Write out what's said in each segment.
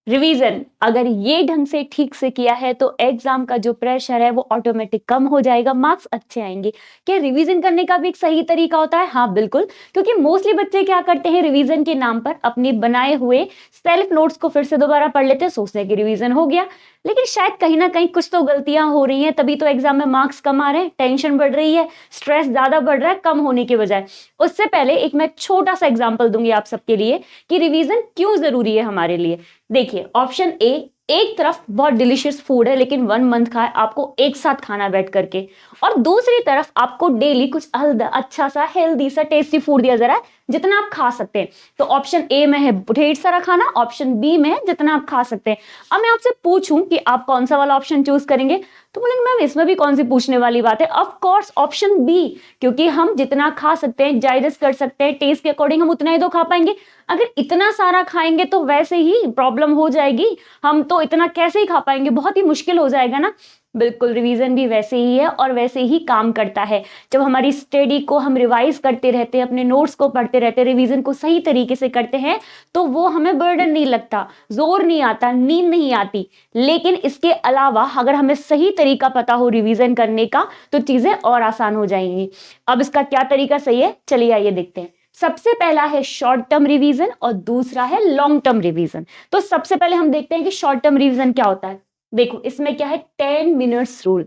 Revision अगर ये ढंग से ठीक से किया है तो एग्जाम का जो प्रेशर है वो ऑटोमेटिक कम हो जाएगा, मार्क्स अच्छे आएंगे। क्या रिवीजन करने का भी एक सही तरीका होता है? हाँ बिल्कुल, क्योंकि मोस्टली बच्चे क्या करते हैं, रिवीजन के नाम पर अपने बनाए हुए सेल्फ नोट्स को फिर से दोबारा पढ़ लेते हैं, सोचते हैं कि रिवीजन हो गया, लेकिन शायद कहीं ना कहीं कुछ तो गलतियां हो रही हैं, तभी तो एग्जाम में मार्क्स कम आ रहे हैं, टेंशन बढ़ रही है, स्ट्रेस ज्यादा बढ़ रहा है कम होने के बजाय। उससे पहले एक मैं छोटा सा एग्जाम्पल दूंगी आप सबके लिए कि रिवीजन क्यों जरूरी है हमारे लिए। देखिए ऑप्शन ए, एक तरफ बहुत डिलीशियस फूड है लेकिन 1 मंथ का है, आपको एक साथ खाना बैठ करके, और दूसरी तरफ आपको डेली कुछ अच्छा सा हेल्दी सा टेस्टी फूड दिया जा रहा है जितना आप खा सकते हैं। तो ऑप्शन ए में है ढेर सारा खाना, ऑप्शन बी में है जितना आप खा सकते हैं। अब मैं आपसे पूछूं कि आप कौन सा वाला ऑप्शन चूज करेंगे, तो बोलेंगे मैम इसमें भी कौन सी पूछने वाली बात है, ऑफ कोर्स ऑप्शन बी, क्योंकि हम जितना खा सकते हैं डाइजेस्ट कर सकते हैं टेस्ट के अकॉर्डिंग हम उतना ही तो खा पाएंगे। अगर इतना सारा खाएंगे तो वैसे ही प्रॉब्लम हो जाएगी, हम तो इतना कैसे ही खा पाएंगे, बहुत ही मुश्किल हो जाएगा ना। बिल्कुल रिवीजन भी वैसे ही है और वैसे ही काम करता है। जब हमारी स्टडी को हम रिवाइज करते रहते हैं, अपने नोट्स को पढ़ते रहते हैं, रिवीजन को सही तरीके से करते हैं, तो वो हमें बर्डन नहीं लगता, जोर नहीं आता, नींद नहीं आती। लेकिन इसके अलावा अगर हमें सही तरीका पता हो रिवीजन करने का तो चीजें और आसान हो जाएंगी। अब इसका क्या तरीका सही है, चलिए आइए देखते हैं। सबसे पहला है शॉर्ट टर्म रिवीजन और दूसरा है लॉन्ग टर्म रिवीजन। तो सबसे पहले हम देखते हैं कि शॉर्ट टर्म रिवीजन क्या होता है। देखो इसमें क्या है, 10 मिनट्स रूल।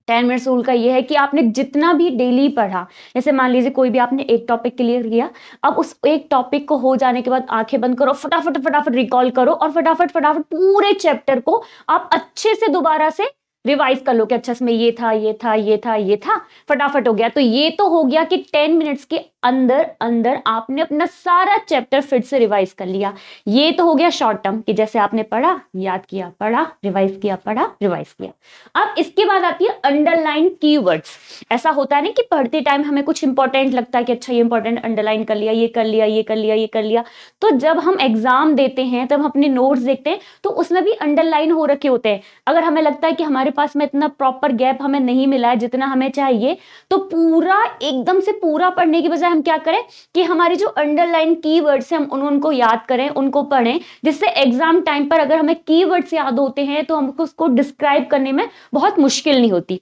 10 मिनट्स रूल का ये है कि आपने जितना भी डेली पढ़ा, जैसे मान लीजिए कोई भी आपने एक टॉपिक क्लियर किया, अब उस एक टॉपिक को हो जाने के बाद आंखें बंद करो, फटाफट फटाफट रिकॉल करो और फटाफट फटाफट पूरे चैप्टर को आप अच्छे से दोबारा से रिवाइज कर लो कि अच्छा इसमें ये था ये था ये था ये था, फटाफट हो गया। तो ये तो हो गया कि 10 मिनट्स के अंदर अंदर आपने अपना सारा चैप्टर फिर से रिवाइज कर लिया। ये तो हो गया शॉर्ट टर्म कि जैसे आपने पढ़ा, याद किया, पढ़ा, रिवाइज किया, पढ़ा, रिवाइज किया। अब इसके बाद आती है अंडरलाइन कीवर्ड्स। ऐसा होता है ना कि पढ़ते टाइम हमें कुछ इंपॉर्टेंट लगता है कि अच्छा ये इंपॉर्टेंट अंडरलाइन कर लिया, ये कर लिया, ये कर लिया, ये कर लिया। तो जब हम एग्जाम देते हैं तब हम अपने नोट्स देखते हैं तो उसमें भी अंडरलाइन हो रखे होते हैं। अगर हमें लगता है कि हमारे पास में इतना प्रॉपर गैप हमें नहीं मिला है जितना हमें चाहिए, तो पूरा एकदम से पूरा पढ़ने की बजाय हम क्या करें कि हमारी जो अंडरलाइन कीवर्ड्स हैं हम उनको याद करें, उनको पढ़ें, जिससे एग्जाम टाइम पर अगर हमें कीवर्ड्स याद होते हैं तो हमको उसको डिस्क्राइब करने में बहुत मुश्किल नहीं होती।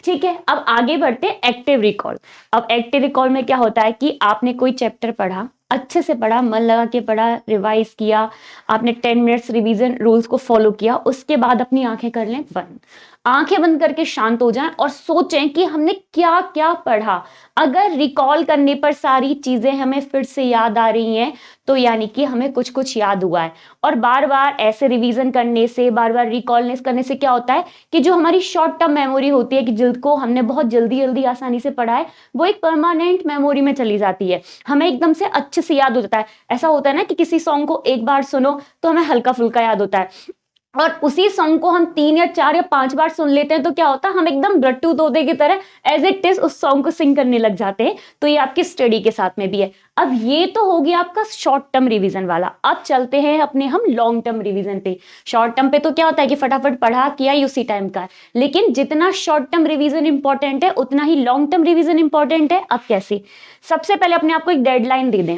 ठीक है, अब आगे बढ़ते हैं एक्टिव रिकॉल। अब एक्टिव रिकॉल में क्या होता है कि आपने कोई चैप्टर पढ़ा, अच्छे से पढ़ा, मन लगा के पढ़ा, रिवाइज किया, आपने 10 मिनट्स रिवीजन रूल्स को फॉलो किया, उसके बाद अपनी आंखें कर लें बंद, आंखें बंद करके शांत हो जाएं और सोचें कि हमने क्या क्या पढ़ा। अगर रिकॉल करने पर सारी चीजें हमें फिर से याद आ रही हैं तो यानी कि हमें कुछ कुछ याद हुआ है। और बार बार ऐसे रिवीजन करने से, बार बार रिकॉल करने से क्या होता है कि जो हमारी शॉर्ट टर्म मेमोरी होती है कि जिसको हमने बहुत जल्दी जल्दी आसानी से पढ़ा है, वो एक परमानेंट मेमोरी में चली जाती है, हमें एकदम से अच्छे से याद हो जाता है। ऐसा होता है ना कि किसी सॉन्ग को एक बार सुनो तो हमें हल्का फुल्का याद होता है, और उसी सॉन्ग को हम 3 या 4 या 5 बार सुन लेते हैं तो क्या होता है, हम एकदम रट्टू तोते की तरह एज इट इज उस सॉन्ग को सिंग करने लग जाते हैं। तो ये आपकी स्टडी के साथ में भी है। अब ये तो हो गया आपका शॉर्ट टर्म रिवीजन वाला। अब चलते हैं अपने हम लॉन्ग टर्म रिवीजन पे। शॉर्ट टर्म पे तो क्या होता है कि फटाफट पढ़ा किया ही उसी टाइम का है, लेकिन जितना शॉर्ट टर्म रिवीजन इंपॉर्टेंट है उतना ही लॉन्ग टर्म रिवीजन इंपॉर्टेंट है। अब कैसे? सबसे पहले अपने आप को एक डेडलाइन दे दें,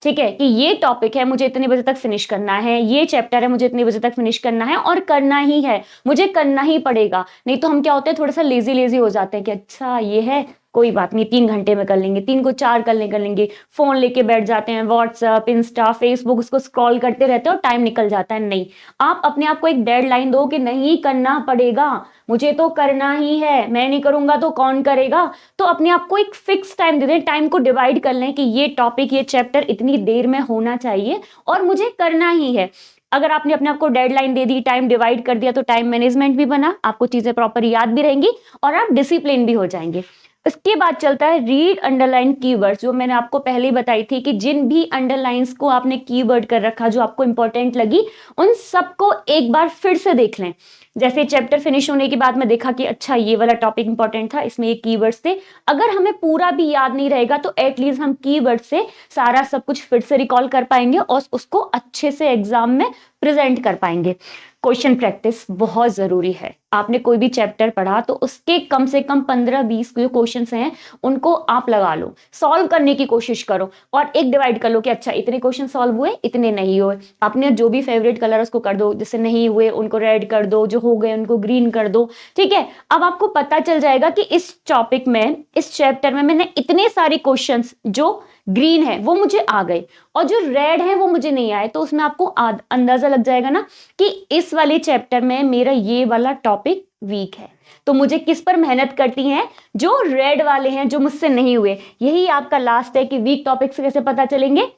ठीक है, कि ये टॉपिक है मुझे इतने बजे तक फिनिश करना है, ये चैप्टर है मुझे इतने बजे तक फिनिश करना है, और करना ही है, मुझे करना ही पड़ेगा। नहीं तो हम क्या होते हैं, थोड़ा सा लेजी लेजी हो जाते हैं कि अच्छा ये है, कोई बात नहीं 3 घंटे में कर लेंगे, 3 को 4 कर लेंगे, फोन लेके बैठ जाते हैं, व्हाट्सएप, इंस्टा, फेसबुक उसको स्क्रॉल करते रहते हैं और टाइम निकल जाता है। नहीं, आप अपने आप को एक डेडलाइन दो कि नहीं करना पड़ेगा, मुझे तो करना ही है, मैं नहीं करूंगा तो कौन करेगा। तो अपने आप को एक फिक्स टाइम दे दें, टाइम को डिवाइड कर लें कि ये टॉपिक, ये चैप्टर इतनी देर में होना चाहिए और मुझे करना ही है। अगर आपने अपने आप को डेडलाइन दे दी, टाइम डिवाइड कर दिया, तो टाइम मैनेजमेंट भी बना, आपको चीजें प्रॉपर याद भी रहेंगी और आप डिसिप्लिन भी हो जाएंगे। इसके बाद चलता है रीड अंडरलाइन कीवर्ड्स, जो मैंने आपको पहले ही बताई थी कि जिन भी अंडरलाइंस को आपने कीवर्ड कर रखा जो आपको इंपॉर्टेंट लगी, उन सबको एक बार फिर से देख लें। जैसे चैप्टर फिनिश होने के बाद मैं देखा कि अच्छा ये वाला टॉपिक इंपॉर्टेंट था, इसमें ये कीवर्ड्स थे। अगर हमें पूरा भी याद नहीं रहेगा तो एटलीस्ट हम कीवर्ड से सारा सब कुछ फिर से रिकॉल कर पाएंगे और उसको अच्छे से एग्जाम में प्रेजेंट कर पाएंगे। क्वेश्चन प्रैक्टिस बहुत जरूरी है। आपने कोई भी चैप्टर पढ़ा तो उसके कम से कम 15-20 जो क्वेश्चंस हैं उनको आप लगा लो, सॉल्व करने की कोशिश करो और एक डिवाइड कर लो कि अच्छा इतने क्वेश्चन सॉल्व हुए, इतने नहीं हुए। अपने जो भी फेवरेट कलर उसको कर दो, जैसे नहीं हुए उनको रेड कर दो, जो हो गए उनको ग्रीन कर दो। ठीक है, अब आपको पता चल जाएगा कि इस टॉपिक में, इस चैप्टर में मैंने इतने सारे क्वेश्चंस जो ग्रीन है वो मुझे आ गए और जो रेड है वो मुझे नहीं आए, तो उसमें आपको अंदाजा लग जाएगा ना कि इस वाले चैप्टर में मेरा ये वाला टॉपिक वीक है, तो मुझे किस पर मेहनत करती हैं, जो रेड वाले हैं जो मुझसे नहीं हुए। यही आपका लास्ट है कि वीक टॉपिक से कैसे पता चलेंगे,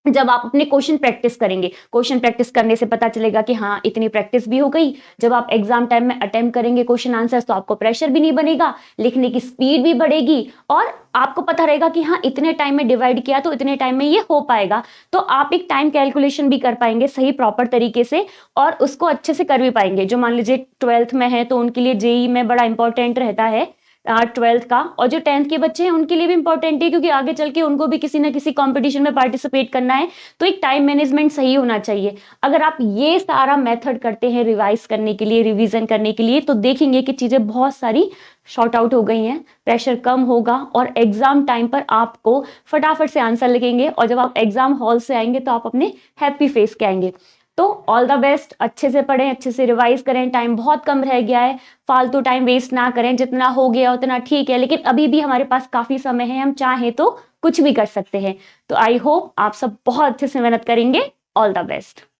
जब आप अपने क्वेश्चन प्रैक्टिस करेंगे। क्वेश्चन प्रैक्टिस करने से पता चलेगा कि हाँ इतनी प्रैक्टिस भी हो गई। जब आप एग्जाम टाइम में अटेम्प्ट करेंगे क्वेश्चन आंसर्स तो आपको प्रेशर भी नहीं बनेगा, लिखने की स्पीड भी बढ़ेगी और आपको पता रहेगा कि हाँ इतने टाइम में डिवाइड किया तो इतने टाइम में ये हो पाएगा। तो आप एक टाइम कैलकुलेशन भी कर पाएंगे सही प्रॉपर तरीके से और उसको अच्छे से कर भी पाएंगे। जो मान लीजिए 12th में है तो उनके लिए जेई में बड़ा इंपॉर्टेंट रहता है 12th का, और जो 10th के बच्चे हैं उनके लिए भी इंपॉर्टेंट है क्योंकि आगे चल के उनको भी किसी ना किसी कंपटीशन में पार्टिसिपेट करना है। तो एक टाइम मैनेजमेंट सही होना चाहिए। अगर आप ये सारा मेथड करते हैं रिवाइज करने के लिए, रिवीजन करने के लिए, तो देखेंगे कि चीजें बहुत सारी शॉर्ट आउट हो गई हैं, प्रेशर कम होगा और एग्जाम टाइम पर आपको फटाफट से आंसर लिखेंगे और जब आप एग्जाम हॉल से आएंगे तो आप अपने हैप्पी फेस के आएंगे। तो ऑल द बेस्ट, अच्छे से पढ़ें, अच्छे से रिवाइज करें, टाइम बहुत कम रह गया है, फालतू टाइम वेस्ट ना करें, जितना हो गया उतना ठीक है, लेकिन अभी भी हमारे पास काफी समय है, हम चाहें तो कुछ भी कर सकते हैं। तो आई होप आप सब बहुत अच्छे से मेहनत करेंगे। All the best.